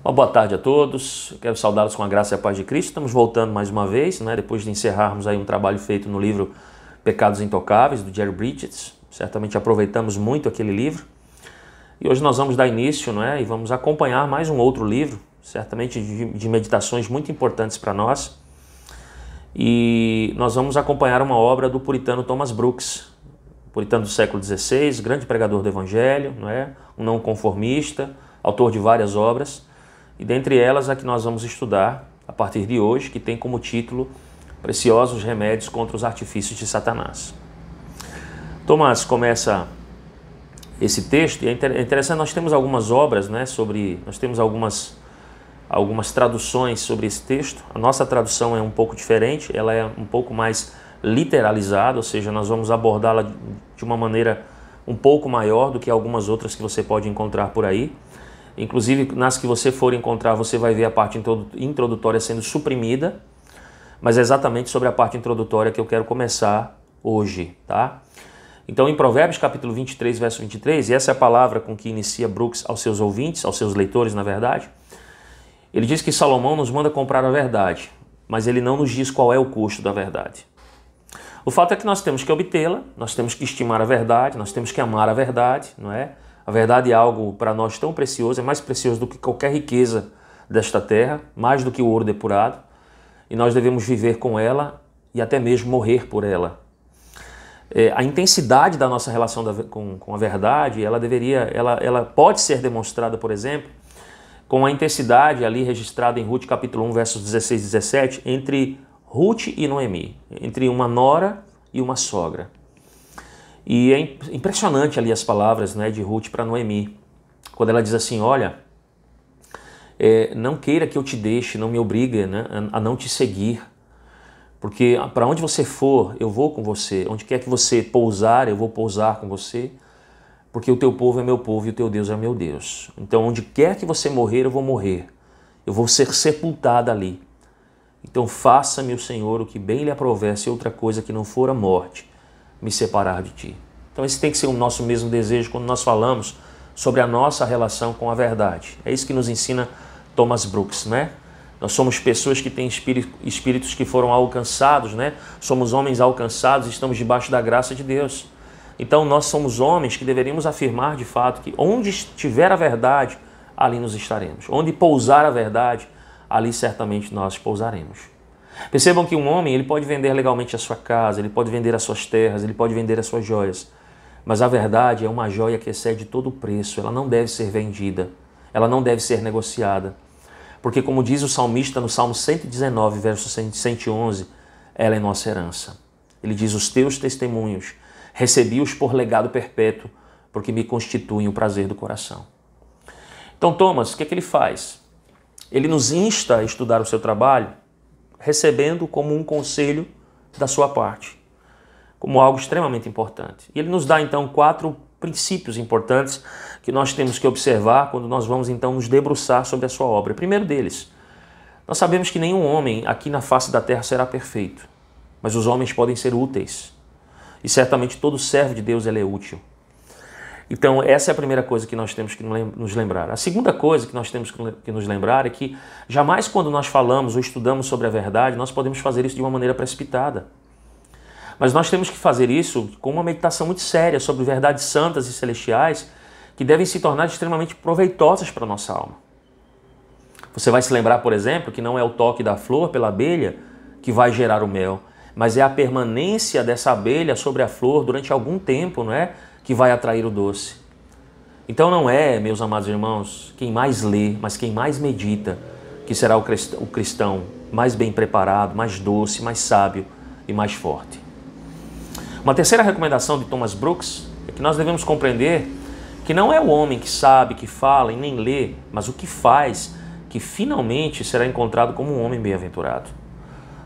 Uma boa tarde a todos, eu quero saudá-los com a graça e a paz de Cristo. Estamos voltando mais uma vez, depois de encerrarmos aí um trabalho feito no livro Pecados Intocáveis, do Jerry Bridges. Certamente aproveitamos muito aquele livro. E hoje nós vamos dar início e vamos acompanhar mais um outro livro, certamente de meditações muito importantes para nós. E nós vamos acompanhar uma obra do puritano Thomas Brooks, puritano do século XVI, grande pregador do Evangelho, um não conformista, autor de várias obras. E dentre elas a que nós vamos estudar a partir de hoje, que tem como título Preciosos Remédios contra os Artifícios de Satanás. Tomás começa esse texto e é interessante, nós temos algumas obras, nós temos algumas traduções sobre esse texto. A nossa tradução é um pouco diferente, ela é um pouco mais literalizada, ou seja, nós vamos abordá-la de uma maneira um pouco maior do que algumas outras que você pode encontrar por aí. Inclusive, nas que você for encontrar, você vai ver a parte introdutória sendo suprimida, mas é exatamente sobre a parte introdutória que eu quero começar hoje, tá? Então, em Provérbios, capítulo 23, verso 23, e essa é a palavra com que inicia Brooks aos seus ouvintes, aos seus leitores, na verdade, ele diz que Salomão nos manda comprar a verdade, mas ele não nos diz qual é o custo da verdade. O fato é que nós temos que obtê-la, nós temos que estimar a verdade, nós temos que amar a verdade, não é? A verdade é algo para nós tão precioso, é mais precioso do que qualquer riqueza desta terra, mais do que o ouro depurado, e nós devemos viver com ela e até mesmo morrer por ela. A intensidade da nossa relação com a verdade, ela pode ser demonstrada, por exemplo, com a intensidade ali registrada em Ruth capítulo 1, versos 16 e 17, entre Ruth e Noemi, entre uma nora e uma sogra. E é impressionante ali as palavras de Ruth para Noemi, quando ela diz assim, olha, não queira que eu te deixe, não me obrigue a não te seguir, porque para onde você for, eu vou com você, onde quer que você pousar, eu vou pousar com você, porque o teu povo é meu povo e o teu Deus é meu Deus. Então onde quer que você morrer, eu vou morrer, eu vou ser sepultada ali. Então faça-me o Senhor o que bem lhe aprouver, se outra coisa que não for a morte me separar de ti. Então esse tem que ser o nosso mesmo desejo quando nós falamos sobre a nossa relação com a verdade. É isso que nos ensina Thomas Brooks, Nós somos pessoas que têm espíritos que foram alcançados, Somos homens alcançados e estamos debaixo da graça de Deus. Então nós somos homens que deveríamos afirmar de fato que onde estiver a verdade, ali nos estaremos. Onde pousar a verdade, ali certamente nós pousaremos. Percebam que um homem ele pode vender legalmente a sua casa, ele pode vender as suas terras, ele pode vender as suas joias. Mas a verdade é uma joia que excede todo o preço, ela não deve ser vendida, ela não deve ser negociada. Porque como diz o salmista no Salmo 119, verso 111, ela é nossa herança. Ele diz, os teus testemunhos, recebi-os por legado perpétuo, porque me constituem o prazer do coração. Então Thomas, o que ele faz? Ele nos insta a estudar o seu trabalho, recebendo como um conselho da sua parte, como algo extremamente importante. E ele nos dá então 4 princípios importantes que nós temos que observar quando nós vamos então nos debruçar sobre a sua obra. O primeiro deles, nós sabemos que nenhum homem aqui na face da terra será perfeito, mas os homens podem ser úteis. E certamente todo servo de Deus ele é útil. Então essa é a primeira coisa que nós temos que nos lembrar. A segunda coisa que nós temos que nos lembrar é que jamais quando nós falamos ou estudamos sobre a verdade, nós podemos fazer isso de uma maneira precipitada. Mas nós temos que fazer isso com uma meditação muito séria sobre verdades santas e celestiais que devem se tornar extremamente proveitosas para a nossa alma. Você vai se lembrar, por exemplo, que não é o toque da flor pela abelha que vai gerar o mel, mas é a permanência dessa abelha sobre a flor durante algum tempo, que vai atrair o doce. Então não é, meus amados irmãos, quem mais lê, mas quem mais medita, que será o cristão mais bem preparado, mais doce, mais sábio e mais forte. Uma terceira recomendação de Thomas Brooks é que nós devemos compreender que não é o homem que sabe, que fala e nem lê, mas o que faz, que finalmente será encontrado como um homem bem-aventurado.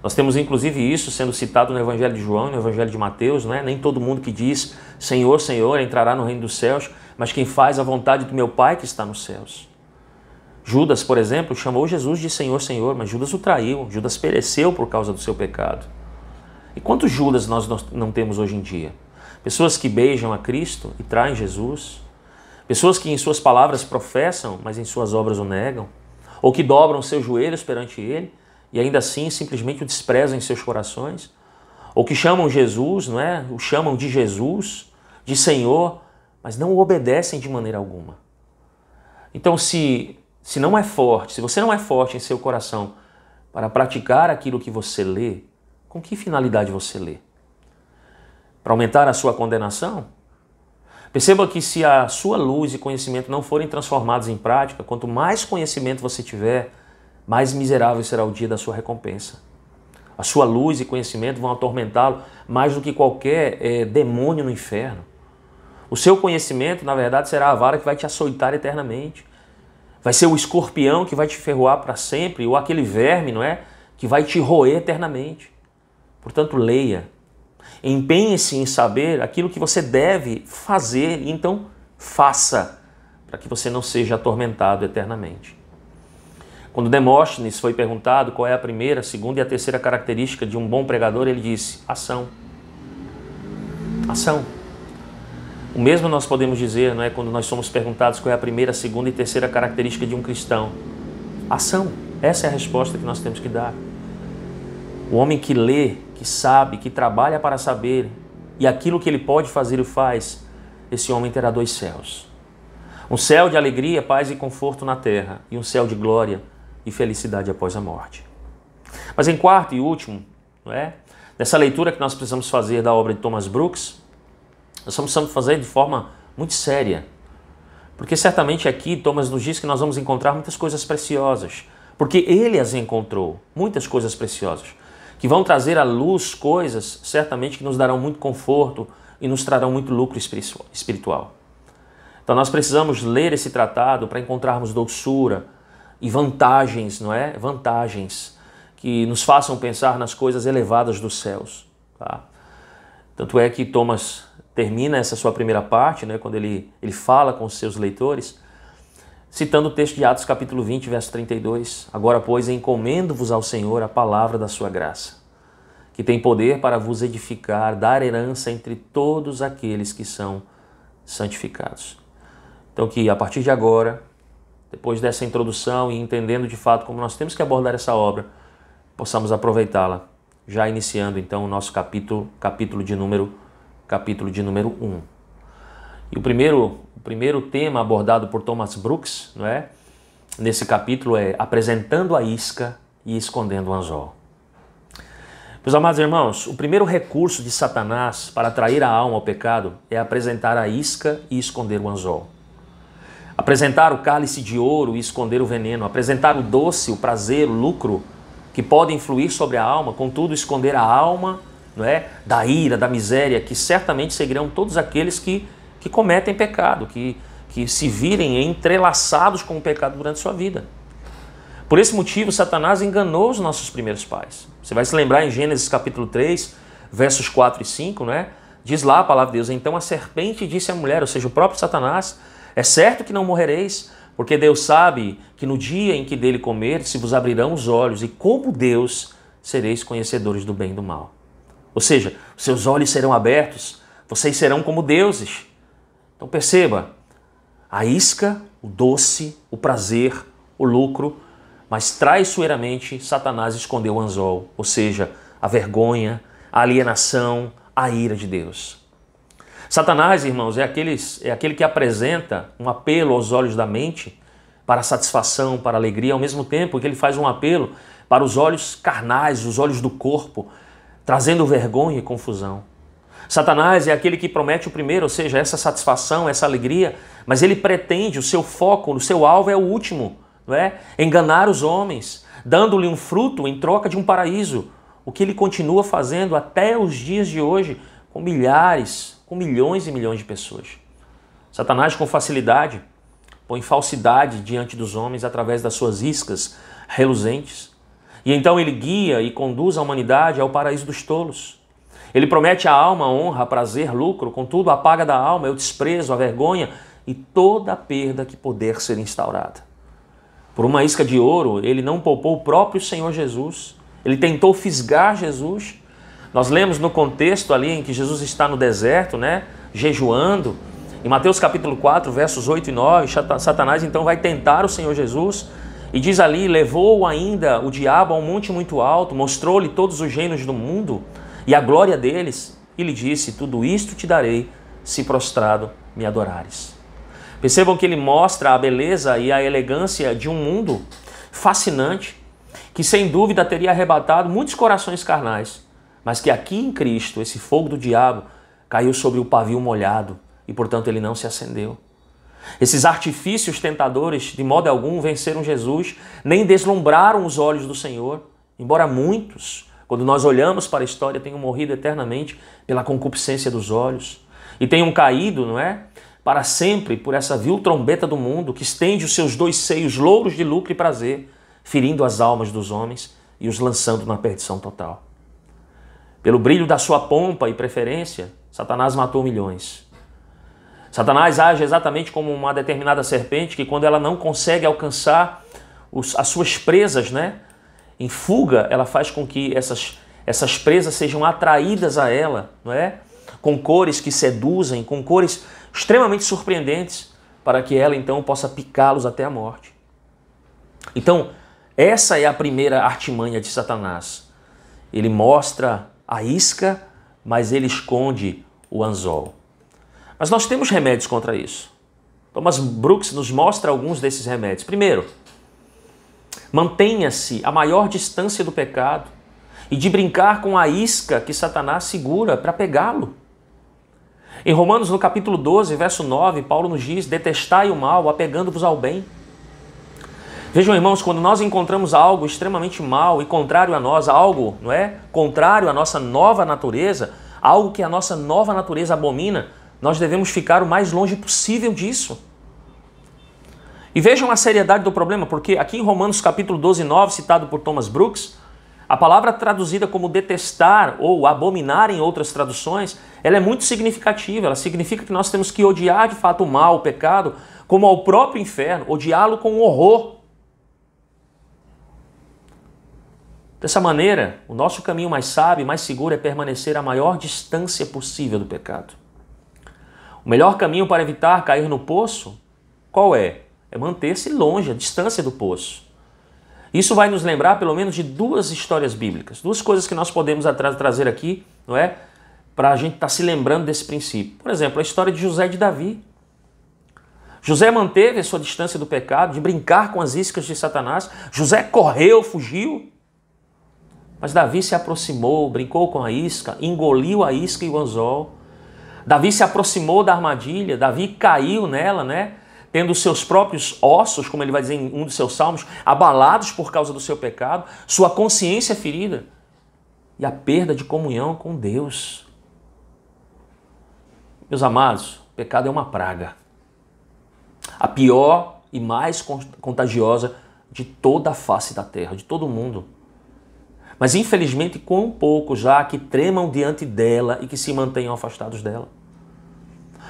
Nós temos inclusive isso sendo citado no Evangelho de João e no Evangelho de Mateus, Nem todo mundo que diz Senhor, Senhor entrará no reino dos céus, mas quem faz a vontade do meu Pai que está nos céus. Judas, por exemplo, chamou Jesus de Senhor, Senhor, mas Judas o traiu, Judas pereceu por causa do seu pecado. E quantos Judas nós não temos hoje em dia? Pessoas que beijam a Cristo e traem Jesus, pessoas que em suas palavras professam, mas em suas obras o negam. ou que dobram seus joelhos perante Ele e ainda assim simplesmente o desprezam em seus corações, ou que chamam Jesus, não é? O chamam de Jesus, de Senhor, mas não o obedecem de maneira alguma. Então, se não é forte, se você não é forte em seu coração para praticar aquilo que você lê, com que finalidade você lê? Para aumentar a sua condenação? Perceba que se a sua luz e conhecimento não forem transformados em prática, quanto mais conhecimento você tiver, mais miserável será o dia da sua recompensa. A sua luz e conhecimento vão atormentá-lo mais do que qualquer demônio no inferno. O seu conhecimento, na verdade, será a vara que vai te açoitar eternamente. Vai ser o escorpião que vai te ferroar para sempre, ou aquele verme, não é? Que vai te roer eternamente. Portanto, leia. Empenhe-se em saber aquilo que você deve fazer, e então faça, para que você não seja atormentado eternamente. Quando Demóstenes foi perguntado qual é a primeira, a segunda e a terceira característica de um bom pregador, ele disse: ação. Ação. O mesmo nós podemos dizer, não é, quando nós somos perguntados qual é a primeira, segunda e terceira característica de um cristão. Ação. Essa é a resposta que nós temos que dar. O homem que lê, que sabe, que trabalha para saber, e aquilo que ele pode fazer, o faz, esse homem terá dois céus. Um céu de alegria, paz e conforto na terra, e um céu de glória e felicidade após a morte. Mas em quarto e último, não é? Nessa leitura que nós precisamos fazer da obra de Thomas Brooks, nós precisamos fazer de forma muito séria. Porque certamente aqui Thomas nos diz que nós vamos encontrar muitas coisas preciosas. Porque ele as encontrou, muitas coisas preciosas, que vão trazer à luz coisas, certamente, que nos darão muito conforto e nos trarão muito lucro espiritual. Então nós precisamos ler esse tratado para encontrarmos doçura e vantagens, não é? Vantagens que nos façam pensar nas coisas elevadas dos céus. Tá? Tanto é que Thomas termina essa sua primeira parte, né, quando ele fala com os seus leitores, citando o texto de Atos capítulo 20, verso 32. Agora, pois, encomendo-vos ao Senhor a palavra da sua graça, que tem poder para vos edificar, dar herança entre todos aqueles que são santificados. Então que a partir de agora, depois dessa introdução e entendendo de fato como nós temos que abordar essa obra, possamos aproveitá-la, já iniciando então o nosso capítulo de número 1. E o primeiro tema abordado por Thomas Brooks, não é? Nesse capítulo é apresentando a isca e escondendo o anzol. Meus amados irmãos, o primeiro recurso de Satanás para atrair a alma ao pecado é apresentar a isca e esconder o anzol. Apresentar o cálice de ouro e esconder o veneno. Apresentar o doce, o prazer, o lucro que pode influir sobre a alma, contudo esconder a alma, não é? Da ira, da miséria, que certamente seguirão todos aqueles que cometem pecado, que se virem entrelaçados com o pecado durante sua vida. Por esse motivo, Satanás enganou os nossos primeiros pais. Você vai se lembrar em Gênesis capítulo 3, versos 4 e 5, né? Diz lá a palavra de Deus: então a serpente disse à mulher, ou seja, o próprio Satanás: é certo que não morrereis, porque Deus sabe que no dia em que dele comer, se vos abrirão os olhos, e como Deus sereis conhecedores do bem e do mal. Ou seja, seus olhos serão abertos, vocês serão como deuses. Então perceba, a isca, o doce, o prazer, o lucro, mas traiçoeiramente Satanás escondeu o anzol, ou seja, a vergonha, a alienação, a ira de Deus. Satanás, irmãos, é aquele que apresenta um apelo aos olhos da mente para a satisfação, para a alegria, ao mesmo tempo que ele faz um apelo para os olhos carnais, os olhos do corpo, trazendo vergonha e confusão. Satanás é aquele que promete o primeiro, ou seja, essa satisfação, essa alegria, mas ele pretende, o seu foco, o seu alvo é o último, não é? Enganar os homens, dando-lhe um fruto em troca de um paraíso, o que ele continua fazendo até os dias de hoje com milhares, com milhões e milhões de pessoas. Satanás, com facilidade, põe falsidade diante dos homens através das suas iscas reluzentes. E então ele guia e conduz a humanidade ao paraíso dos tolos. Ele promete à alma honra, prazer, lucro, contudo a paga da alma é o desprezo, a vergonha e toda a perda que puder ser instaurada. Por uma isca de ouro, ele não poupou o próprio Senhor Jesus. Ele tentou fisgar Jesus. Nós lemos no contexto ali em que Jesus está no deserto, né, jejuando. Em Mateus capítulo 4, versos 8 e 9, Satanás então vai tentar o Senhor Jesus E diz ali, levou ainda o diabo a um monte muito alto, mostrou-lhe todos os reinos do mundo e a glória deles, e lhe disse, tudo isto te darei, se prostrado me adorares. Percebam que ele mostra a beleza e a elegância de um mundo fascinante, que sem dúvida teria arrebatado muitos corações carnais, mas que aqui em Cristo, esse fogo do diabo caiu sobre o pavio molhado e, portanto, ele não se acendeu. Esses artifícios tentadores, de modo algum, venceram Jesus, nem deslumbraram os olhos do Senhor, embora muitos, quando nós olhamos para a história, tenham morrido eternamente pela concupiscência dos olhos e tenham caído, não é? Para sempre por essa vil trombeta do mundo que estende os seus dois seios louros de lucro e prazer, ferindo as almas dos homens e os lançando na perdição total. Pelo brilho da sua pompa e preferência, Satanás matou milhões. Satanás age exatamente como uma determinada serpente que, quando ela não consegue alcançar as suas presas, né, em fuga, ela faz com que essas presas sejam atraídas a ela, não é? Com cores que seduzem, com cores extremamente surpreendentes, para que ela então possa picá-los até a morte. Então, essa é a primeira artimanha de Satanás. Ele mostra a isca, mas ele esconde o anzol. Mas nós temos remédios contra isso. Thomas Brooks nos mostra alguns desses remédios. Primeiro, mantenha-se a maior distância do pecado e de brincar com a isca que Satanás segura para pegá-lo. Em Romanos, no capítulo 12, verso 9, Paulo nos diz, detestai o mal, apegando-vos ao bem. Vejam, irmãos, quando nós encontramos algo extremamente mal e contrário a nós, algo, não é? Contrário à nossa nova natureza, algo que a nossa nova natureza abomina, nós devemos ficar o mais longe possível disso. E vejam a seriedade do problema, porque aqui em Romanos capítulo 12, 9, citado por Thomas Brooks, a palavra traduzida como detestar ou abominar em outras traduções, ela é muito significativa. Ela significa que nós temos que odiar de fato o mal, o pecado, como ao próprio inferno, odiá-lo com horror. Dessa maneira, o nosso caminho mais sábio e mais seguro é permanecer a maior distância possível do pecado. O melhor caminho para evitar cair no poço, qual é? É manter-se longe, a distância do poço. Isso vai nos lembrar pelo menos de duas histórias bíblicas, duas coisas que nós podemos trazer aqui, não é? Para a gente estar se lembrando desse princípio. Por exemplo, a história de José e de Davi. José manteve a sua distância do pecado, de brincar com as iscas de Satanás. José correu, fugiu. Mas Davi se aproximou, brincou com a isca, engoliu a isca e o anzol. Davi se aproximou da armadilha, Davi caiu nela, né? Tendo seus próprios ossos, como ele vai dizer em um dos seus salmos, abalados por causa do seu pecado, sua consciência ferida e a perda de comunhão com Deus. Meus amados, o pecado é uma praga. A pior e mais contagiosa de toda a face da terra, de todo o mundo. Mas infelizmente quão poucos já que tremam diante dela e que se mantenham afastados dela.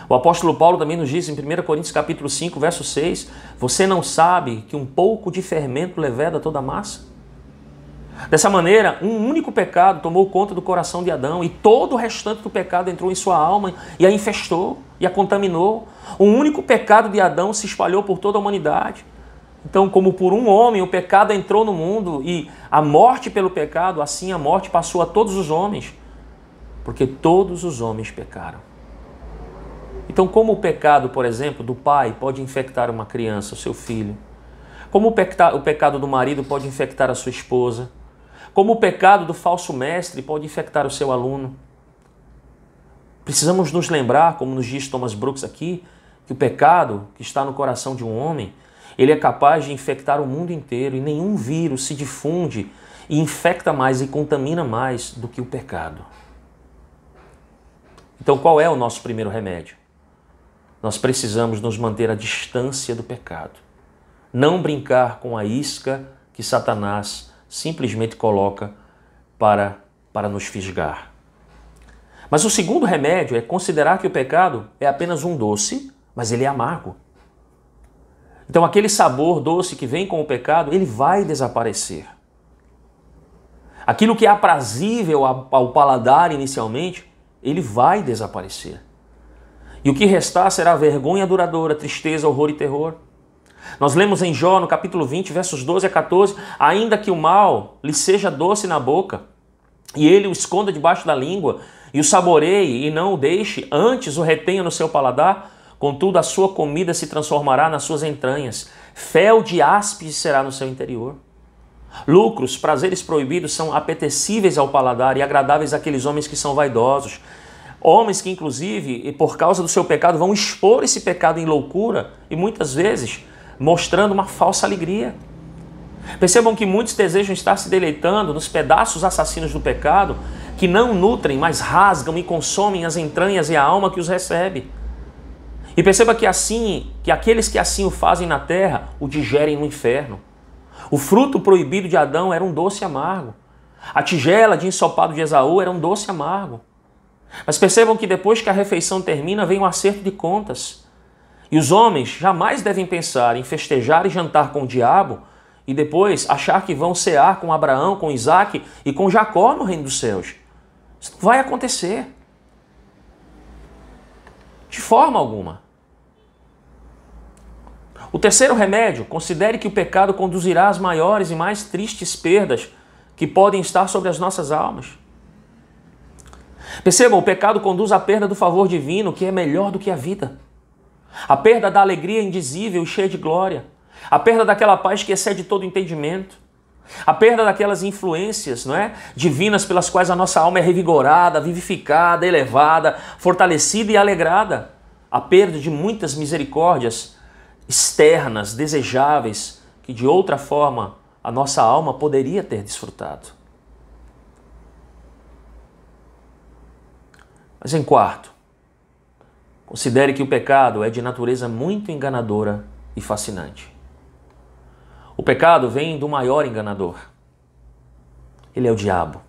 O apóstolo Paulo também nos diz em 1 Coríntios capítulo 5, verso 6, você não sabe que um pouco de fermento leveda toda a massa? Dessa maneira, um único pecado tomou conta do coração de Adão e todo o restante do pecado entrou em sua alma e a infestou e a contaminou. Um único pecado de Adão se espalhou por toda a humanidade. Então, como por um homem o pecado entrou no mundo e a morte pelo pecado, assim a morte passou a todos os homens, porque todos os homens pecaram. Então, como o pecado, por exemplo, do pai pode infectar uma criança, o seu filho, como o pecado do marido pode infectar a sua esposa, como o pecado do falso mestre pode infectar o seu aluno. Precisamos nos lembrar, como nos diz Thomas Brooks aqui, que o pecado que está no coração de um homem, ele é capaz de infectar o mundo inteiro e nenhum vírus se difunde e infecta mais e contamina mais do que o pecado. Então, qual é o nosso primeiro remédio? Nós precisamos nos manter à distância do pecado. Não brincar com a isca que Satanás simplesmente coloca para nos fisgar. Mas o segundo remédio é considerar que o pecado é apenas um doce, mas ele é amargo. Então aquele sabor doce que vem com o pecado, ele vai desaparecer. Aquilo que é aprazível ao paladar inicialmente, ele vai desaparecer. E o que restar será vergonha duradoura, tristeza, horror e terror. Nós lemos em Jó, no capítulo 20, versos 12 a 14, ainda que o mal lhe seja doce na boca, e ele o esconda debaixo da língua, e o saboreie e não o deixe, antes o retenha no seu paladar, contudo a sua comida se transformará nas suas entranhas, fel de áspide será no seu interior. Lucros, prazeres proibidos são apetecíveis ao paladar e agradáveis àqueles homens que são vaidosos. Homens que, inclusive, por causa do seu pecado, vão expor esse pecado em loucura e muitas vezes mostrando uma falsa alegria. Percebam que muitos desejam estar se deleitando nos pedaços assassinos do pecado que não nutrem, mas rasgam e consomem as entranhas e a alma que os recebe. E perceba que aqueles que assim o fazem na terra, o digerem no inferno. O fruto proibido de Adão era um doce amargo. A tigela de ensopado de Esaú era um doce amargo. Mas percebam que depois que a refeição termina, vem um acerto de contas. E os homens jamais devem pensar em festejar e jantar com o diabo e depois achar que vão cear com Abraão, com Isaac e com Jacó no reino dos céus. Isso não vai acontecer. De forma alguma. O terceiro remédio, considere que o pecado conduzirá às maiores e mais tristes perdas que podem estar sobre as nossas almas. Percebam, o pecado conduz à perda do favor divino, que é melhor do que a vida. A perda da alegria indizível e cheia de glória. A perda daquela paz que excede todo entendimento. A perda daquelas influências, não é, divinas pelas quais a nossa alma é revigorada, vivificada, elevada, fortalecida e alegrada. A perda de muitas misericórdias externas, desejáveis, que de outra forma a nossa alma poderia ter desfrutado. Mas em quarto, considere que o pecado é de natureza muito enganadora e fascinante. O pecado vem do maior enganador. Ele é o diabo.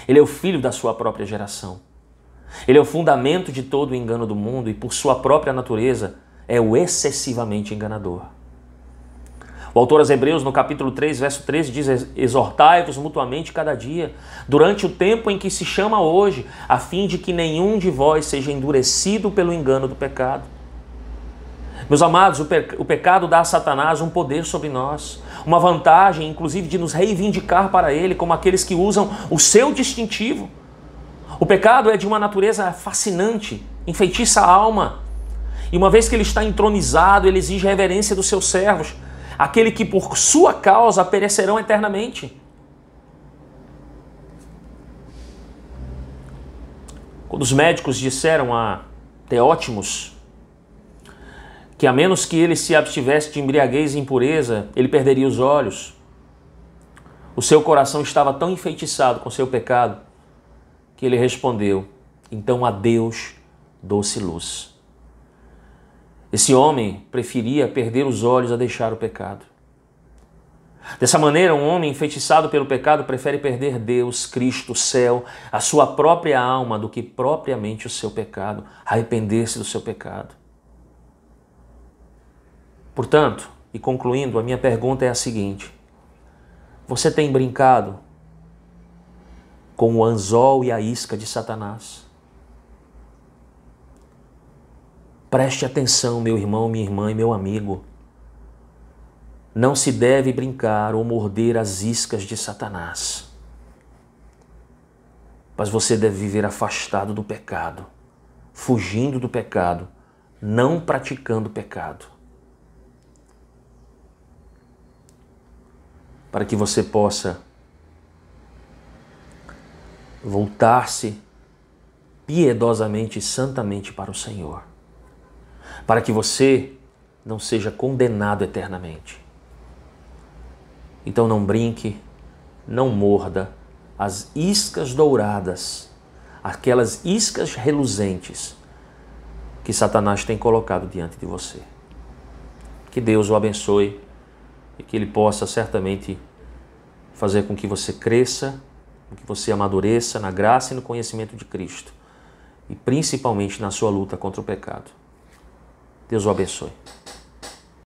Ele é o filho da sua própria geração. Ele é o fundamento de todo o engano do mundo e, por sua própria natureza, é o excessivamente enganador. O autor aos Hebreus, no capítulo 3, verso 13, diz: exortai-vos mutuamente cada dia, durante o tempo em que se chama hoje, a fim de que nenhum de vós seja endurecido pelo engano do pecado. Meus amados, o pecado dá a Satanás um poder sobre nós, uma vantagem, inclusive, de nos reivindicar para ele como aqueles que usam o seu distintivo. O pecado é de uma natureza fascinante, enfeitiça a alma. E uma vez que ele está entronizado, ele exige reverência dos seus servos, aquele que por sua causa perecerão eternamente. Quando os médicos disseram a Teótimos que a menos que ele se abstivesse de embriaguez e impureza, ele perderia os olhos, o seu coração estava tão enfeitiçado com seu pecado que ele respondeu: então a Deus doce luz. Esse homem preferia perder os olhos a deixar o pecado. Dessa maneira, um homem enfeitiçado pelo pecado prefere perder Deus, Cristo, o céu, a sua própria alma, do que propriamente o seu pecado, arrepender-se do seu pecado. Portanto, e concluindo, a minha pergunta é a seguinte: você tem brincado com o anzol e a isca de Satanás? Preste atenção, meu irmão, minha irmã e meu amigo. Não se deve brincar ou morder as iscas de Satanás. Mas você deve viver afastado do pecado, fugindo do pecado, não praticando pecado. Para que você possa voltar-se piedosamente e santamente para o Senhor. Para que você não seja condenado eternamente. Então não brinque, não morda as iscas douradas, aquelas iscas reluzentes que Satanás tem colocado diante de você. Que Deus o abençoe e que Ele possa certamente fazer com que você cresça, com que você amadureça na graça e no conhecimento de Cristo e principalmente na sua luta contra o pecado. Deus o abençoe.